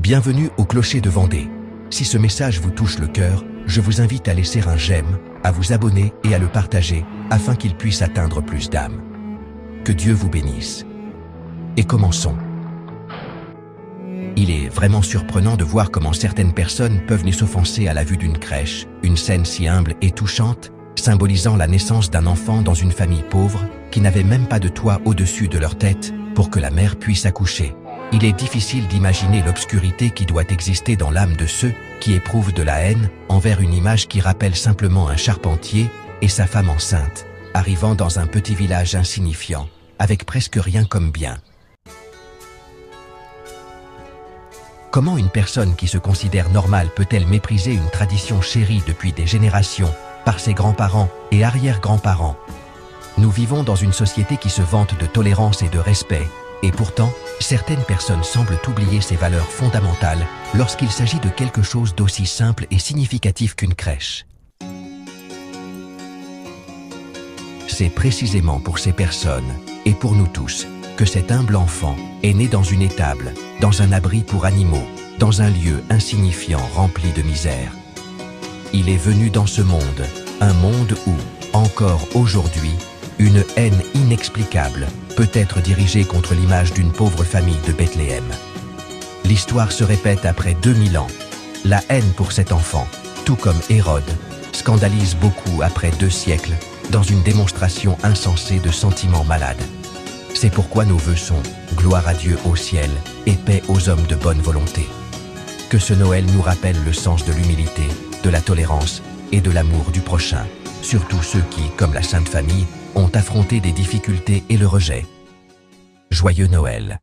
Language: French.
Bienvenue au Clocher de Vendée. Si ce message vous touche le cœur, je vous invite à laisser un j'aime, à vous abonner et à le partager, afin qu'il puisse atteindre plus d'âmes. Que Dieu vous bénisse. Et commençons. Il est vraiment surprenant de voir comment certaines personnes peuvent s'offenser à la vue d'une crèche, une scène si humble et touchante, symbolisant la naissance d'un enfant dans une famille pauvre, qui n'avait même pas de toit au-dessus de leur tête, pour que la mère puisse accoucher. Il est difficile d'imaginer l'obscurité qui doit exister dans l'âme de ceux qui éprouvent de la haine envers une image qui rappelle simplement un charpentier et sa femme enceinte, arrivant dans un petit village insignifiant, avec presque rien comme bien. Comment une personne qui se considère normale peut-elle mépriser une tradition chérie depuis des générations par ses grands-parents et arrière-grands-parents? Nous vivons dans une société qui se vante de tolérance et de respect, et pourtant, certaines personnes semblent oublier ces valeurs fondamentales lorsqu'il s'agit de quelque chose d'aussi simple et significatif qu'une crèche. C'est précisément pour ces personnes, et pour nous tous, que cet humble enfant est né dans une étable, dans un abri pour animaux, dans un lieu insignifiant rempli de misère. Il est venu dans ce monde, un monde où, encore aujourd'hui, une haine inexplicable peut être dirigée contre l'image d'une pauvre famille de Bethléem. L'histoire se répète après 2000 ans. La haine pour cet enfant, tout comme Hérode, scandalise beaucoup après 2 siècles, dans une démonstration insensée de sentiments malades. C'est pourquoi nos vœux sont gloire à Dieu au ciel et paix aux hommes de bonne volonté. Que ce Noël nous rappelle le sens de l'humilité, de la tolérance et de l'amour du prochain, surtout ceux qui, comme la Sainte Famille, ont affronté des difficultés et le rejet. Joyeux Noël!